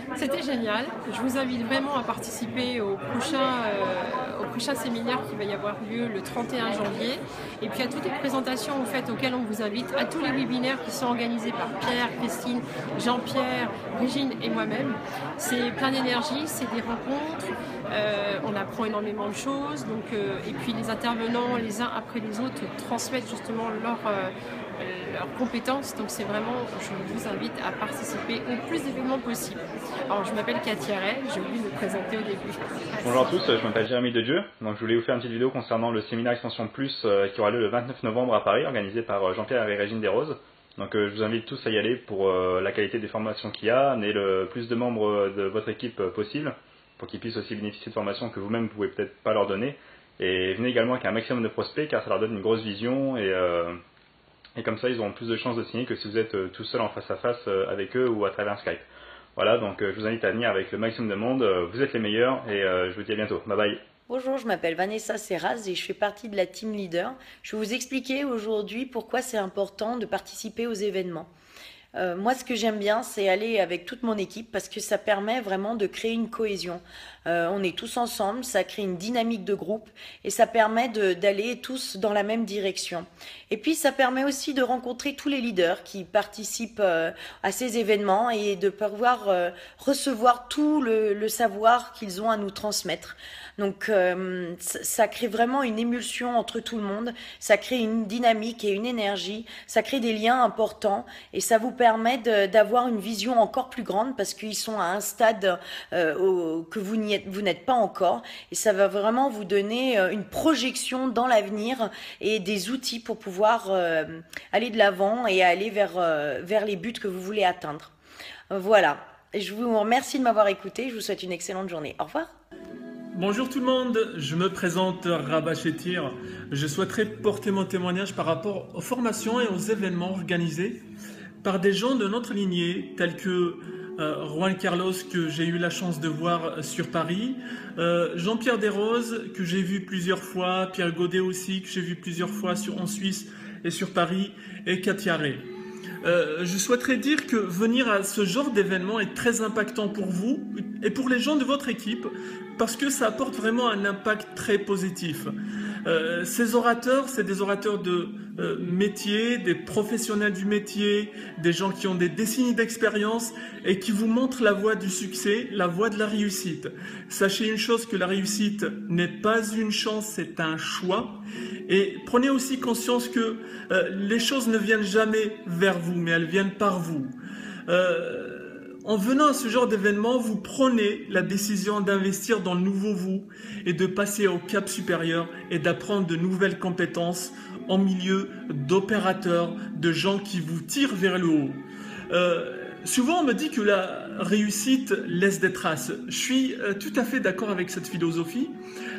Alors, c'était génial. Je vous invite vraiment à participer au prochain séminaire qui va y avoir lieu le 31 janvier. Et puis à toutes les présentations auxquelles on vous invite, à tous les webinaires qui sont organisés par Pierre, Christine, Jean-Pierre, Régine et moi-même. C'est plein d'énergie, c'est des rencontres. On apprend énormément de choses. Et puis les intervenants, les uns après les autres, transmettent justement leurs compétences. Donc c'est vraiment, je vous invite à participer au plus d'événements possible. Alors je m'appelle Katia Ray, j'ai oublié de me présenter au début. Bonjour à tous, je m'appelle Jérémy Dedieu. Donc je voulais vous faire une petite vidéo concernant le séminaire Extension Plus qui aura lieu le 29 novembre à Paris, organisé par Jean-Pierre et Régine Desroses. Donc je vous invite tous à y aller pour la qualité des formations qu'il y a, amener le plus de membres de votre équipe possible, pour qu'ils puissent aussi bénéficier de formations que vous-même ne pouvez peut-être pas leur donner. Et venez également avec un maximum de prospects, car ça leur donne une grosse vision et comme ça ils auront plus de chances de signer que si vous êtes tout seul en face à face avec eux ou à travers Skype. Voilà, donc je vous invite à venir avec le maximum de monde, vous êtes les meilleurs et je vous dis à bientôt. Bye bye. Bonjour, je m'appelle Vanessa Serraz et je fais partie de la team leader. Je vais vous expliquer aujourd'hui pourquoi c'est important de participer aux événements. Moi, ce que j'aime bien, c'est aller avec toute mon équipe parce que ça permet vraiment de créer une cohésion. On est tous ensemble, ça crée une dynamique de groupe et ça permet d'aller tous dans la même direction. Et puis, ça permet aussi de rencontrer tous les leaders qui participent à ces événements et de pouvoir recevoir tout le savoir qu'ils ont à nous transmettre. Donc, ça crée vraiment une émulsion entre tout le monde, ça crée une dynamique et une énergie, ça crée des liens importants et ça vous permet d'avoir une vision encore plus grande parce qu'ils sont à un stade que vous n'êtes pas encore et ça va vraiment vous donner une projection dans l'avenir et des outils pour pouvoir aller de l'avant et aller vers les buts que vous voulez atteindre. Voilà, je vous remercie de m'avoir écouté, je vous souhaite une excellente journée. Au revoir. Bonjour tout le monde, je me présente Rabat Chetir. Je souhaiterais porter mon témoignage par rapport aux formations et aux événements organisés par des gens de notre lignée, tels que Juan Carlos, que j'ai eu la chance de voir sur Paris, Jean-Pierre Desroses, que j'ai vu plusieurs fois, Pierre Godet aussi, que j'ai vu plusieurs fois en Suisse et sur Paris, et Katia Ray. Je souhaiterais dire que venir à ce genre d'événement est très impactant pour vous et pour les gens de votre équipe parce que ça apporte vraiment un impact très positif. Ces orateurs, c'est des orateurs de métier, des professionnels du métier, des gens qui ont des décennies d'expérience et qui vous montrent la voie du succès, la voie de la réussite. Sachez une chose, que la réussite n'est pas une chance, c'est un choix. Et prenez aussi conscience que les choses ne viennent jamais vers vous, mais elles viennent par vous. En venant à ce genre d'événement, vous prenez la décision d'investir dans le nouveau vous et de passer au cap supérieur et d'apprendre de nouvelles compétences en milieu d'opérateurs, de gens qui vous tirent vers le haut. Souvent, on me dit que la réussite laisse des traces. Je suis tout à fait d'accord avec cette philosophie.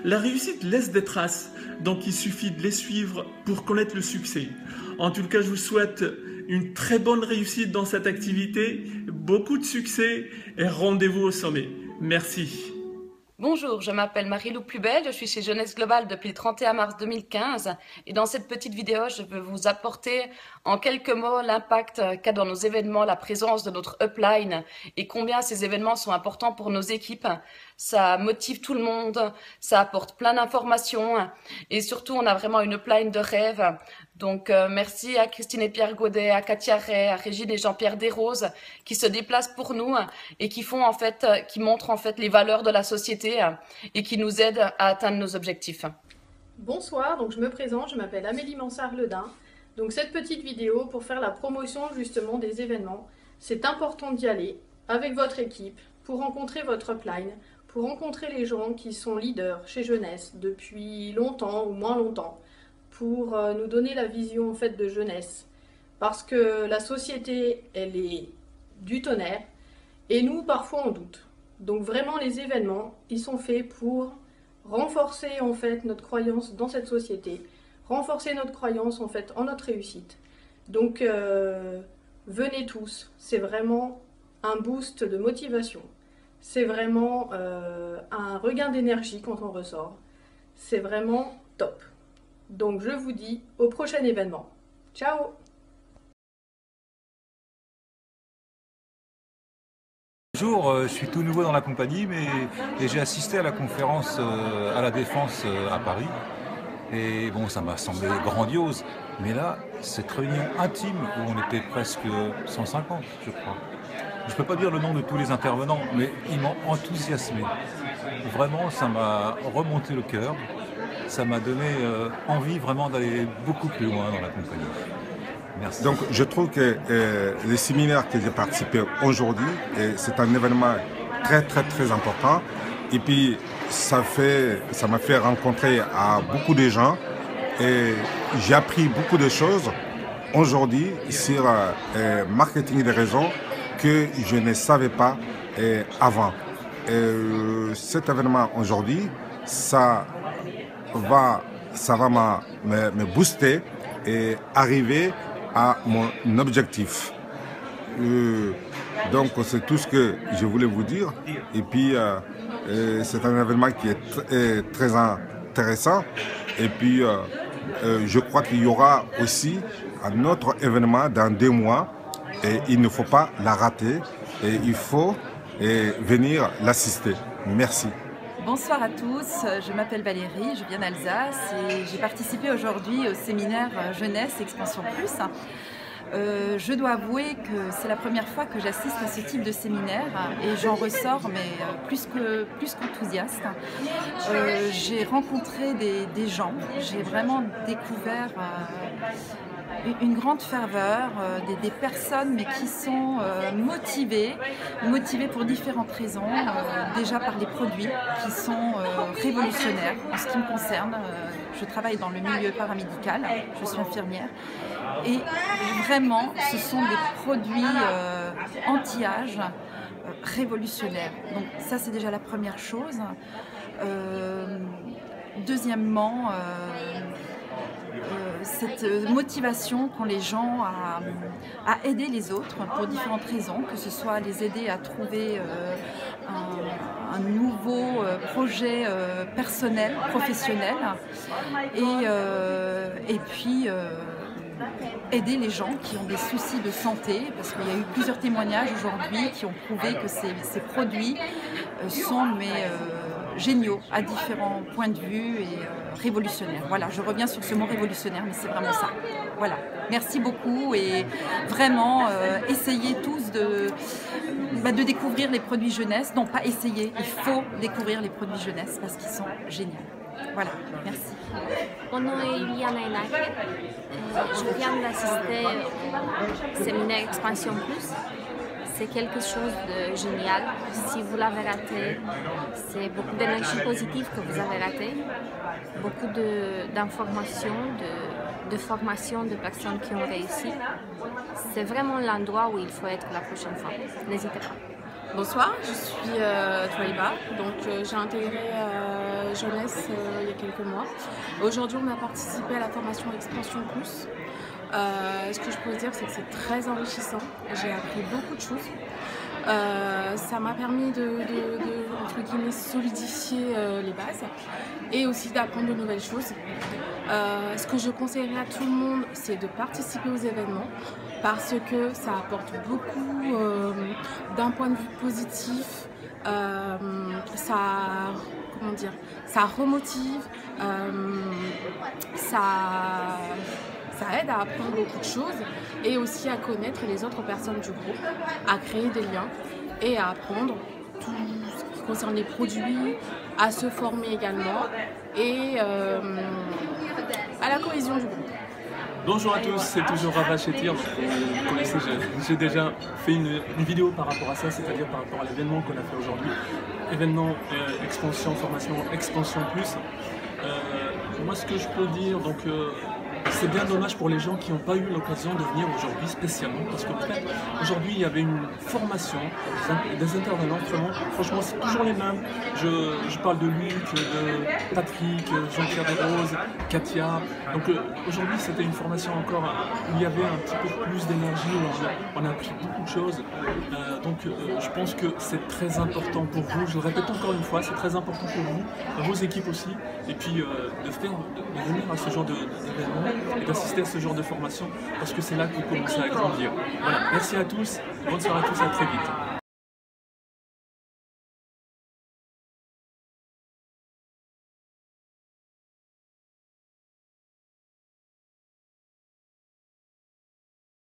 La réussite laisse des traces, donc il suffit de les suivre pour connaître le succès. En tout cas, je vous souhaite une très bonne réussite dans cette activité, beaucoup de succès et rendez-vous au sommet. Merci. Bonjour, je m'appelle Marie-Lou Plubel, je suis chez Jeunesse Globale depuis le 31 mars 2015 et dans cette petite vidéo, je veux vous apporter en quelques mots l'impact qu'a dans nos événements la présence de notre upline et combien ces événements sont importants pour nos équipes. Ça motive tout le monde, ça apporte plein d'informations et surtout on a vraiment une upline de rêve. Donc merci à Christine et Pierre Godet, à Katia Ray, à Régine et Jean-Pierre Desroses qui se déplacent pour nous et qui montrent en fait les valeurs de la société et qui nous aident à atteindre nos objectifs. Bonsoir, donc je me présente, je m'appelle Amélie Mansart-Ledin. Donc cette petite vidéo pour faire la promotion justement des événements, c'est important d'y aller avec votre équipe pour rencontrer votre upline, pour rencontrer les gens qui sont leaders chez Jeunesse depuis longtemps ou moins longtemps, pour nous donner la vision en fait de Jeunesse. Parce que la société, elle est du tonnerre et nous parfois on doute. Donc vraiment les événements, ils sont faits pour renforcer en fait notre croyance dans cette société, renforcer notre croyance en fait en notre réussite. Donc venez tous, c'est vraiment un boost de motivation, c'est vraiment un regain d'énergie quand on ressort, c'est vraiment top. Donc je vous dis au prochain événement. Ciao! Bonjour, je suis tout nouveau dans la compagnie et j'ai assisté à la conférence à la Défense à Paris. Et bon, ça m'a semblé grandiose. Mais là, cette réunion intime où on était presque 150, je crois. Je ne peux pas dire le nom de tous les intervenants, mais ils m'ont enthousiasmé. Vraiment, ça m'a remonté le cœur. Ça m'a donné envie vraiment d'aller beaucoup plus loin dans la compagnie. Merci. Donc je trouve que les séminaires que j'ai participé aujourd'hui, c'est un événement très important. Et puis ça m'a fait rencontrer à beaucoup de gens et j'ai appris beaucoup de choses aujourd'hui sur marketing des réseaux que je ne savais pas avant. Cet événement aujourd'hui, ça va me booster et arriver à mon objectif. Donc c'est tout ce que je voulais vous dire. Et puis c'est un événement qui est très intéressant. Et puis je crois qu'il y aura aussi un autre événement dans 2 mois et il ne faut pas la rater et il faut venir l'assister. Merci. Bonsoir à tous, je m'appelle Valérie, je viens d'Alsace et j'ai participé aujourd'hui au séminaire Jeunesse Expansion Plus. Je dois avouer que c'est la première fois que j'assiste à ce type de séminaire et j'en ressors plus qu'enthousiaste. J'ai rencontré des gens, j'ai vraiment découvert une grande ferveur, des personnes mais qui sont motivées pour différentes raisons, déjà par les produits qui sont révolutionnaires en ce qui me concerne. Je travaille dans le milieu paramédical, je suis infirmière et vraiment ce sont des produits anti-âge révolutionnaires. Donc ça c'est déjà la première chose. Deuxièmement, cette motivation qu'ont les gens à aider les autres pour différentes raisons, que ce soit les aider à trouver un nouveau projet personnel, professionnel, et puis aider les gens qui ont des soucis de santé, parce qu'il y a eu plusieurs témoignages aujourd'hui qui ont prouvé que ces produits sont géniaux à différents points de vue et révolutionnaires. Voilà, je reviens sur ce mot révolutionnaire, mais c'est vraiment ça. Voilà, merci beaucoup et vraiment essayez tous de découvrir les produits jeunesse. Non, pas essayer, il faut découvrir les produits jeunesse parce qu'ils sont géniaux. Voilà, merci. Mon nom est Juliana Enak. Je viens d'assister au séminaire Expansion Plus. C'est quelque chose de génial. Si vous l'avez raté, c'est beaucoup d'énergie positive que vous avez raté, beaucoup d'informations, de formation de personnes qui ont réussi. C'est vraiment l'endroit où il faut être la prochaine fois. N'hésitez pas. Bonsoir, je suis Twaïba, donc j'ai intégré Jeunesse il y a quelques mois. Aujourd'hui, on a participé à la formation Expansion Plus. Ce que je peux dire, c'est que c'est très enrichissant. J'ai appris beaucoup de choses. Ça m'a permis entre guillemets, solidifier les bases et aussi d'apprendre de nouvelles choses. Ce que je conseillerais à tout le monde, c'est de participer aux événements parce que ça apporte beaucoup d'un point de vue positif. Ça remotive, ça aide à apprendre beaucoup de choses et aussi à connaître les autres personnes du groupe, à créer des liens et à apprendre tout ce qui concerne les produits, à se former également et à la cohésion du groupe. Bonjour à tous, c'est toujours Rabah Chetir. Vous connaissez, j'ai déjà fait une vidéo par rapport à ça, c'est-à-dire par rapport à l'événement qu'on a fait aujourd'hui. Événement Expansion, formation Expansion Plus. Moi ce que je peux dire, donc c'est bien dommage pour les gens qui n'ont pas eu l'occasion de venir aujourd'hui spécialement parce que aujourd'hui il y avait une formation des intervenants, vraiment, franchement c'est toujours les mêmes. Je parle de Luc, de Patrick, Jean-Pierre Desroses, Katia. Donc aujourd'hui c'était une formation encore où il y avait un petit peu plus d'énergie, où on a appris beaucoup de choses. Donc je pense que c'est très important pour vous, je le répète encore une fois, c'est très important pour vous, vos équipes aussi, et puis de venir à ce genre d'événement et d'assister à ce genre de formation parce que c'est là que vous commencez à grandir. Voilà, merci à tous, bonne soirée à tous, à très vite.